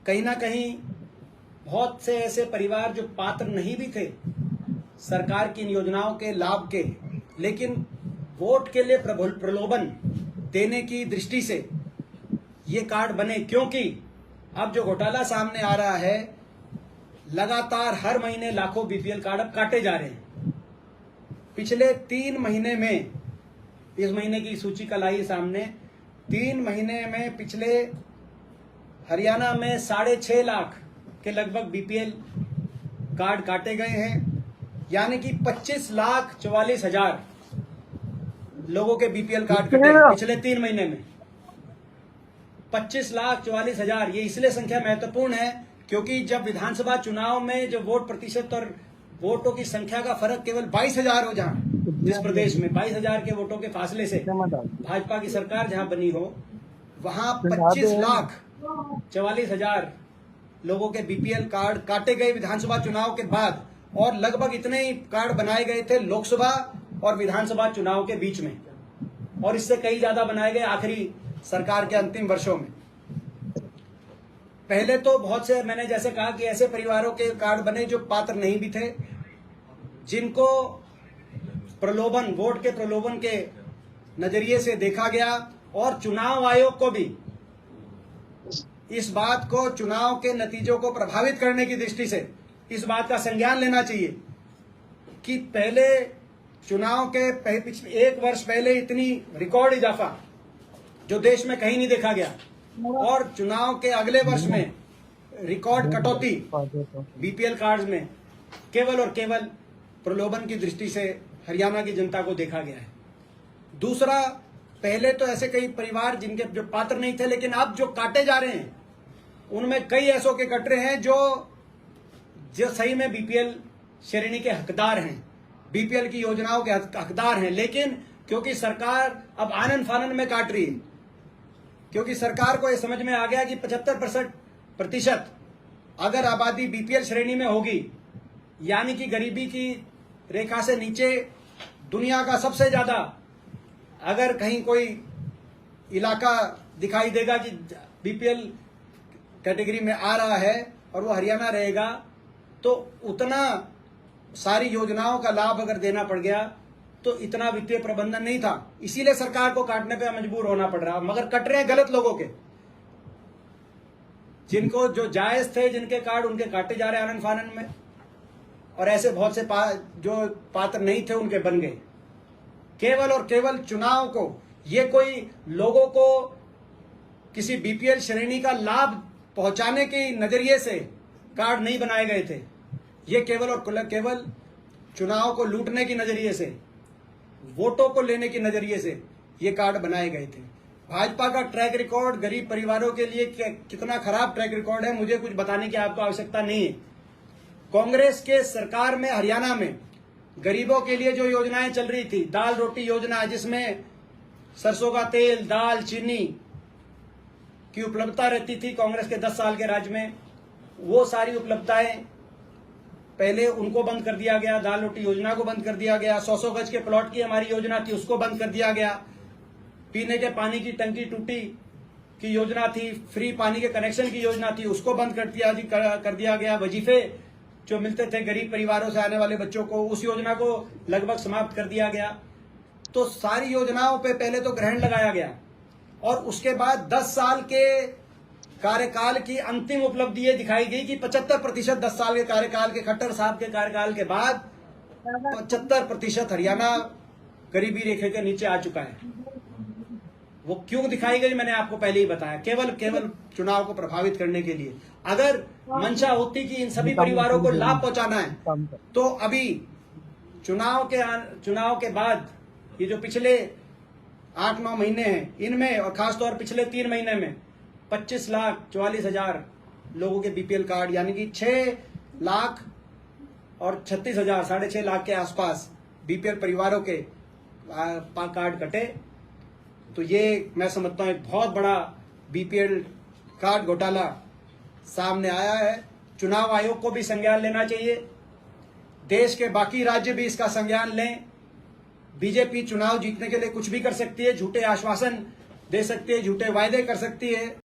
कहीं ना कहीं बहुत से ऐसे परिवार जो पात्र नहीं भी थे सरकार की इन योजनाओं के लाभ के, लेकिन वोट के लिए प्रलोभन देने की दृष्टि से ये कार्ड बने, क्योंकि अब जो घोटाला सामने आ रहा है, लगातार हर महीने लाखों बीपीएल कार्ड अब काटे जा रहे हैं। पिछले 3 महीने में, इस महीने की सूची कल आई सामने, 3 महीने में पिछले हरियाणा में 6.5 लाख के लगभग बीपीएल कार्ड काटे गए हैं, यानी कि 25,44,000 लोगों के बीपीएल कार्ड कटे पिछले 3 महीने में। 25,44,000। ये इसलिए संख्या महत्वपूर्ण है क्योंकि जब विधानसभा चुनाव में जो वोट प्रतिशत और वोटों की संख्या का फर्क केवल 22,000 हो, जहां जिस प्रदेश में 22,000 के वोटों के फासले से भाजपा की सरकार जहां बनी हो, वहां 25,44,000 लोगों के बीपीएल कार्ड काटे गए विधानसभा चुनाव के बाद, और लगभग इतने ही कार्ड बनाए गए थे लोकसभा और विधानसभा चुनाव के बीच में, और इससे कई ज्यादा बनाए गए आखिरी सरकार के अंतिम वर्षों में। पहले तो बहुत से, मैंने जैसे कहा कि ऐसे परिवारों के कार्ड बने जो पात्र नहीं भी थे, जिनको प्रलोभन, वोट के प्रलोभन के नजरिए से देखा गया, और चुनाव आयोग को भी इस बात को, चुनाव के नतीजों को प्रभावित करने की दृष्टि से इस बात का संज्ञान लेना चाहिए कि पहले चुनाव के पिछले 1 वर्ष पहले इतनी रिकॉर्ड इजाफा जो देश में कहीं नहीं देखा गया, और चुनाव के अगले वर्ष में रिकॉर्ड कटौती बीपीएल कार्ड्स में केवल और केवल प्रलोभन की दृष्टि से हरियाणा की जनता को देखा गया है। दूसरा, पहले तो ऐसे कई परिवार जिनके जो पात्र नहीं थे, लेकिन अब जो काटे जा रहे हैं उनमें कई ऐसों के कट रहे हैं जो सही में बीपीएल श्रेणी के हकदार हैं, बीपीएल की योजनाओं के हकदार हैं, लेकिन क्योंकि सरकार अब आनन फानन में काट रही है, क्योंकि सरकार को यह समझ में आ गया कि 75% अगर आबादी बीपीएल श्रेणी में होगी, यानी कि गरीबी की रेखा से नीचे दुनिया का सबसे ज्यादा अगर कहीं कोई इलाका दिखाई देगा कि बीपीएल कैटेगरी में आ रहा है और वो हरियाणा रहेगा, तो उतना सारी योजनाओं का लाभ अगर देना पड़ गया तो इतना वित्तीय प्रबंधन नहीं था, इसीलिए सरकार को काटने पे मजबूर होना पड़ रहा। मगर कट रहे हैं गलत लोगों के, जिनको जो जायज थे जिनके कार्ड, उनके काटे जा रहे हैं आनन फानन में, और ऐसे बहुत से जो पात्र नहीं थे उनके बन गए। केवल और केवल चुनाव को, ये कोई लोगों को किसी बीपीएल श्रेणी का लाभ पहुंचाने के नजरिए से कार्ड नहीं बनाए गए थे, ये केवल और केवल चुनाव को लूटने की नजरिए से, वोटों को लेने की नजरिए से ये कार्ड बनाए गए थे। भाजपा का ट्रैक रिकॉर्ड गरीब परिवारों के लिए कितना खराब ट्रैक रिकॉर्ड है, मुझे कुछ बताने की आपको आवश्यकता नहीं है। कांग्रेस के सरकार में हरियाणा में गरीबों के लिए जो योजनाएं चल रही थी, दाल रोटी योजना, जिसमें सरसों का तेल, दाल, चीनी की उपलब्धता रहती थी कांग्रेस के 10 साल के राज में, वो सारी उपलब्धताएं पहले उनको बंद कर दिया गया। दाल रोटी योजना को बंद कर दिया गया। 100 गज के प्लॉट की हमारी योजना थी, उसको बंद कर दिया गया। पीने के पानी की टंकी टूटी की योजना थी, फ्री पानी के कनेक्शन की योजना थी, उसको बंद कर दिया गया। वजीफे जो मिलते थे गरीब परिवारों से आने वाले बच्चों को, उस योजना को लगभग समाप्त कर दिया गया। तो सारी योजनाओं पे पहले तो ग्रहण लगाया गया, और उसके बाद 10 साल के कार्यकाल की अंतिम उपलब्धि ये दिखाई गई कि 75% 10 साल के कार्यकाल के, खट्टर साहब के कार्यकाल के बाद 75% हरियाणा गरीबी रेखा के नीचे आ चुका है। वो क्यों दिखाई गई मैंने आपको पहले ही बताया, केवल चुनाव को प्रभावित करने के लिए। अगर मंशा होती कि इन सभी परिवारों को लाभ पहुंचाना है, तो अभी चुनाव के बाद ये जो पिछले 8-9 महीने हैं, इनमें और खासतौर पिछले 3 महीने में 25,44,000 लोगों के बीपीएल कार्ड, यानी कि 6,36,000, 6.5 लाख के आसपास बीपीएल परिवारों के कार्ड कटे। तो ये मैं समझता हूं एक बहुत बड़ा बीपीएल कार्ड घोटाला सामने आया है। चुनाव आयोग को भी संज्ञान लेना चाहिए, देश के बाकी राज्य भी इसका संज्ञान लें। बीजेपी चुनाव जीतने के लिए कुछ भी कर सकती है, झूठे आश्वासन दे सकती है, झूठे वायदे कर सकती है,